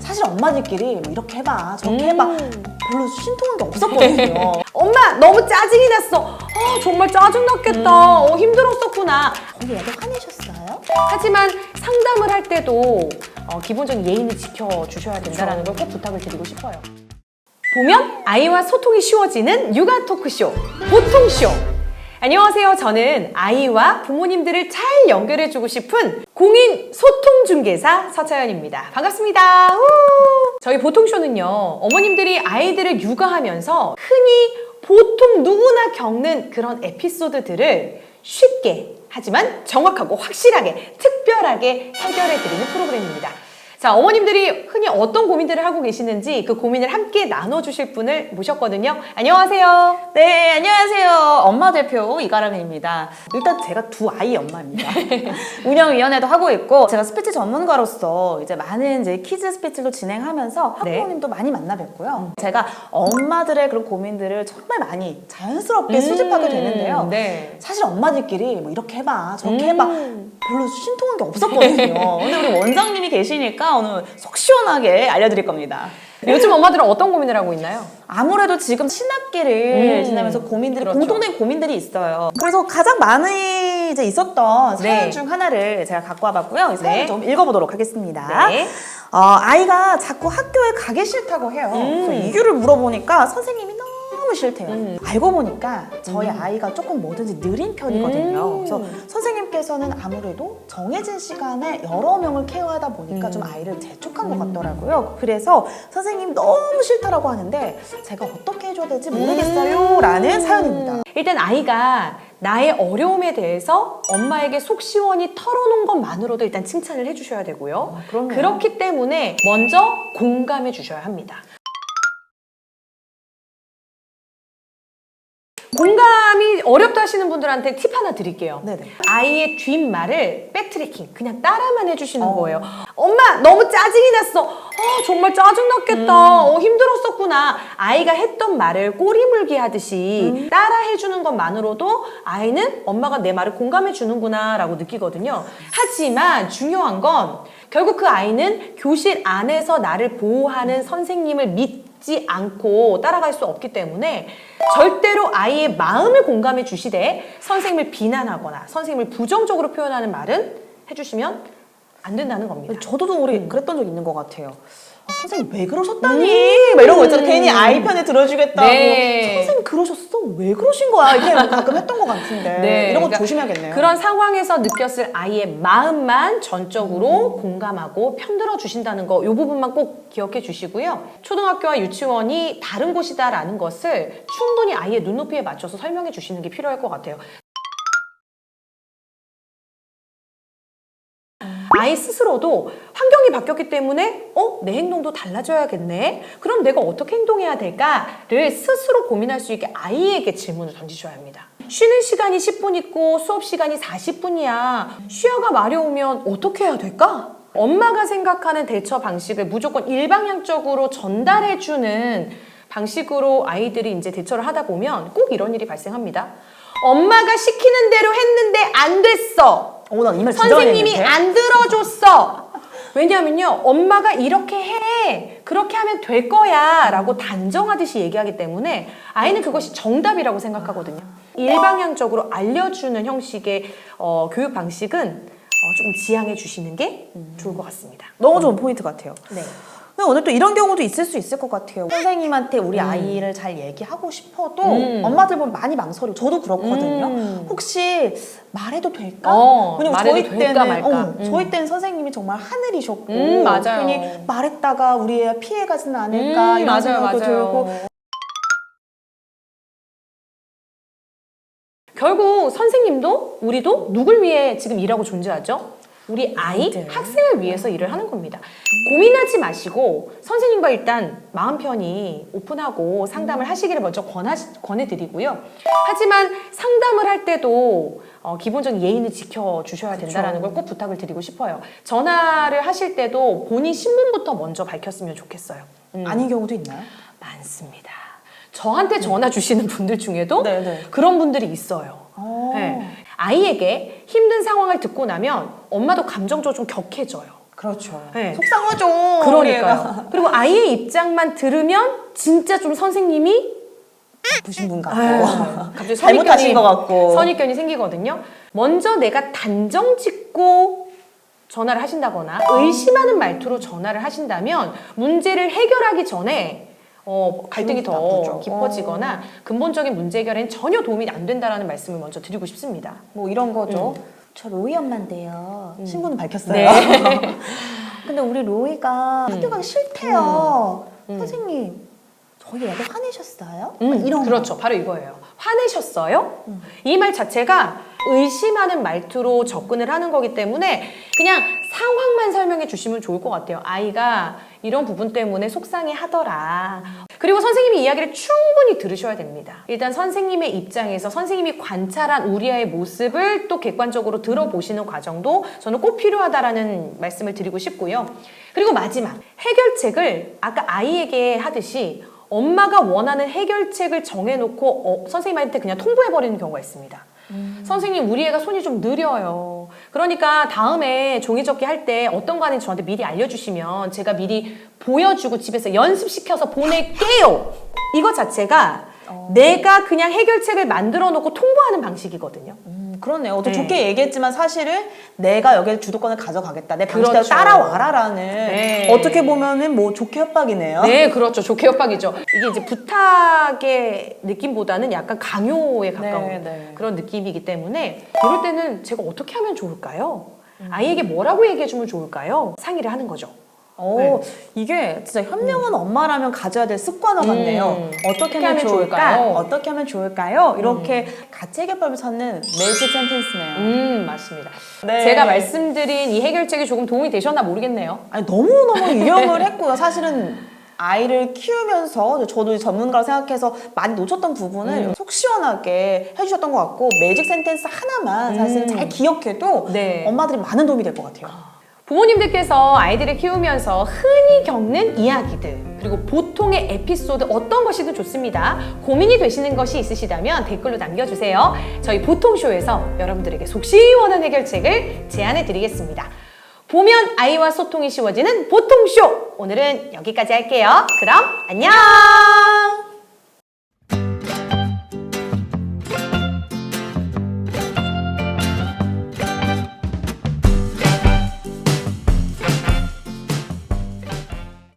사실 엄마들끼리 뭐 이렇게 해봐 저렇게 해봐 별로 신통한 게 없었거든요. 엄마 너무 짜증이 났어. 정말 짜증났겠다. 힘들었었구나. 언니 애들 화내셨어요? 하지만 상담을 할 때도 기본적인 예의는 지켜주셔야 된다는 걸 꼭 부탁을 드리고 싶어요. 보면 아이와 소통이 쉬워지는 육아 토크쇼 보통쇼. 안녕하세요. 저는 아이와 부모님들을 잘 연결해주고 싶은 공인 소통중개사 서차연입니다. 반갑습니다. 저희 보통쇼는요, 어머님들이 아이들을 육아하면서 흔히 보통 누구나 겪는 그런 에피소드들을 쉽게 하지만 정확하고 확실하게 특별하게 해결해드리는 프로그램입니다. 자, 어머님들이 흔히 어떤 고민들을 하고 계시는지 그 고민을 함께 나눠주실 분을 모셨거든요. 안녕하세요. 네, 안녕하세요. 엄마 대표 이가람입니다. 일단 제가 두 아이 엄마입니다. 운영위원회도 하고 있고 제가 스피치 전문가로서 이제 많은 이제 키즈 스피치도 진행하면서 학부모님도 많이 만나 뵙고요. 제가 엄마들의 그런 고민들을 정말 많이 자연스럽게 수집하게 되는데요. 네. 사실 엄마들끼리 뭐 이렇게 해봐 저렇게 해봐 별로 신통한 게 없었거든요. 근데 우리 원장님이 계시니까 오늘 속 시원하게 알려드릴 겁니다. 요즘 엄마들은 어떤 고민을 하고 있나요? 아무래도 지금 신학기를 지나면서 고민들이 그렇죠. 공통된 고민들이 있어요. 그래서 가장 많이 이제 있었던 사연 네. 중 하나를 제가 갖고 와봤고요. 이 사연을 네. 좀 읽어보도록 하겠습니다. 네. 아이가 자꾸 학교에 가기 싫다고 해요. 그래서 이유를 물어보니까 선생님이 너무 싫대요. 알고 보니까 저희 아이가 조금 뭐든지 느린 편이거든요. 그래서 선생님께서는 아무래도 정해진 시간에 여러 명을 케어하다 보니까 좀 아이를 재촉한 것 같더라고요. 그래서 선생님이 너무 싫다라고 하는데 제가 어떻게 해줘야 될지 모르겠어요 라는 사연입니다. 일단 아이가 나의 어려움에 대해서 엄마에게 속 시원히 털어놓은 것만으로도 일단 칭찬을 해주셔야 되고요. 그럼요. 그렇기 때문에 먼저 공감해 주셔야 합니다. 공감이 어렵다 하시는 분들한테 팁 하나 드릴게요. 네네. 아이의 뒷말을 백트래킹 그냥 따라만 해주시는 거예요. 엄마 너무 짜증이 났어. 정말 짜증났겠다. 힘들었었구나. 아이가 했던 말을 꼬리물기 하듯이 따라 해주는 것만으로도 아이는 엄마가 내 말을 공감해 주는구나 라고 느끼거든요. 하지만 중요한 건 결국 그 아이는 교실 안에서 나를 보호하는 선생님을 믿지 않고 따라갈 수 없기 때문에 절대로 아이의 마음을 공감해 주시되 선생님을 비난하거나 선생님을 부정적으로 표현하는 말은 해주시면 안 된다는 겁니다. 저도 우리 그랬던 적 있는 것 같아요. 선생님 왜 그러셨다니? 막 이런 거 있잖아요. 괜히 아이 편에 들어주겠다고. 네. 선생님 그러셨어? 왜 그러신 거야? 이렇게 가끔 했던 것 같은데. 네, 이런 거 그러니까 조심해야겠네요. 그런 상황에서 느꼈을 아이의 마음만 전적으로 공감하고 편들어 주신다는 거, 이 부분만 꼭 기억해 주시고요. 초등학교와 유치원이 다른 곳이다라는 것을 충분히 아이의 눈높이에 맞춰서 설명해 주시는 게 필요할 것 같아요. 아이 스스로도 환경이 바뀌었기 때문에 내 행동도 달라져야겠네. 그럼 내가 어떻게 행동해야 될까를 스스로 고민할 수 있게 아이에게 질문을 던지셔야 합니다. 쉬는 시간이 10분 있고 수업 시간이 40분이야. 쉬어가 마려우면 어떻게 해야 될까? 엄마가 생각하는 대처 방식을 무조건 일방향적으로 전달해주는 방식으로 아이들이 이제 대처를 하다 보면 꼭 이런 일이 발생합니다. 엄마가 시키는 대로 했는데 안 됐어. 난 이 말 진짜 많이 선생님이 했는데. 안 들어줬어. 왜냐하면요, 엄마가 이렇게 해, 그렇게 하면 될 거야 라고 단정하듯이 얘기하기 때문에 아이는 그것이 정답이라고 생각하거든요. 일방향적으로 알려주는 형식의 교육 방식은 조금 지양해 주시는 게 좋을 것 같습니다. 너무 좋은 포인트 같아요. 네. 근데 오늘 또 이런 경우도 있을 수 있을 것 같아요. 선생님한테 우리 아이를 잘 얘기하고 싶어도 엄마들 보면 많이 망설이고 저도 그렇거든요. 혹시 말해도 될까? 왜냐면 말해도 저희 될까 때는 말까. 저희 때는 선생님이 정말 하늘이셨고 맞아요. 괜히 말했다가 우리 애 피해가지는 않을까 이런 생각도 들고 결국 선생님도 우리도 누굴 위해 지금 일하고 존재하죠? 우리 아이, 학생을 위해서 일을 하는 겁니다. 고민하지 마시고 선생님과 일단 마음 편히 오픈하고 상담을 하시기를 먼저 권해드리고요. 하지만 상담을 할 때도 기본적인 예의는 지켜주셔야 된다는 걸 꼭 부탁을 드리고 싶어요. 전화를 하실 때도 본인 신분부터 먼저 밝혔으면 좋겠어요. 아닌 경우도 있나요? 많습니다. 저한테 전화 주시는 분들 중에도 네네. 그런 분들이 있어요. 네. 아이에게 힘든 상황을 듣고 나면 엄마도 감정적으로 좀 격해져요. 그렇죠. 네. 속상하죠. 그러니까요. 그리고 아이의 입장만 들으면 진짜 좀 선생님이 나쁘신 분 같고 갑자기 잘못하신 것 같고 선입견이 생기거든요. 먼저 내가 단정 짓고 전화를 하신다거나 의심하는 말투로 전화를 하신다면 문제를 해결하기 전에 갈등이 더 나쁘죠. 깊어지거나 근본적인 문제 해결에는 전혀 도움이 안 된다라는 말씀을 먼저 드리고 싶습니다. 뭐 이런 거죠. 저 로이 엄마인데요. 신분은 밝혔어요. 네. 근데 우리 로이가 학교 가기 싫대요. 선생님, 저희 애가 화내셨어요? 이런 그렇죠. 바로 이거예요. 화내셨어요? 이 말 자체가 의심하는 말투로 접근을 하는 거기 때문에 그냥 상황만 설명해 주시면 좋을 것 같아요. 아이가 이런 부분 때문에 속상해 하더라. 그리고 선생님이 이야기를 충분히 들으셔야 됩니다. 일단 선생님의 입장에서 선생님이 관찰한 우리 아이의 모습을 또 객관적으로 들어보시는 과정도 저는 꼭 필요하다라는 말씀을 드리고 싶고요. 그리고 마지막, 해결책을 아까 아이에게 하듯이 엄마가 원하는 해결책을 정해놓고 선생님한테 그냥 통보해버리는 경우가 있습니다. 선생님, 우리 애가 손이 좀 느려요. 그러니까 다음에 종이접기 할 때 어떤 거 하는지 저한테 미리 알려주시면 제가 미리 보여주고 집에서 연습시켜서 보낼게요. 이거 자체가 내가 그냥 해결책을 만들어 놓고 통보하는 방식이거든요. 그렇네요. 어제 네. 좋게 얘기했지만 사실은 내가 여기에 주도권을 가져가겠다. 내 방식대로 그렇죠. 따라와라라는 네. 어떻게 보면은 뭐 좋게 협박이네요. 네, 그렇죠. 좋게 협박이죠. 이게 이제 부탁의 느낌보다는 약간 강요에 가까운 네, 네. 그런 느낌이기 때문에 이럴 때는 제가 어떻게 하면 좋을까요? 아이에게 뭐라고 얘기해주면 좋을까요? 상의를 하는 거죠. 네. 이게 진짜 현명한 엄마라면 가져야 될 습관화 같네요. 어떻게 하면 좋을까요? 어떻게 하면 좋을까요? 이렇게 가치 해결법을 찾는 매직 센텐스네요. 맞습니다. 네. 제가 말씀드린 이 해결책이 조금 도움이 되셨나 모르겠네요. 아니, 너무너무 유용을 했고요. 사실은 아이를 키우면서 저도 전문가로 생각해서 많이 놓쳤던 부분을 속 시원하게 해주셨던 것 같고 매직 센텐스 하나만 사실 잘 기억해도 네. 엄마들이 많은 도움이 될 것 같아요. 부모님들께서 아이들을 키우면서 흔히 겪는 이야기들 그리고 보통의 에피소드 어떤 것이든 좋습니다. 고민이 되시는 것이 있으시다면 댓글로 남겨주세요. 저희 보통쇼에서 여러분들에게 속 시원한 해결책을 제안해 드리겠습니다. 보면 아이와 소통이 쉬워지는 보통쇼! 오늘은 여기까지 할게요. 그럼 안녕!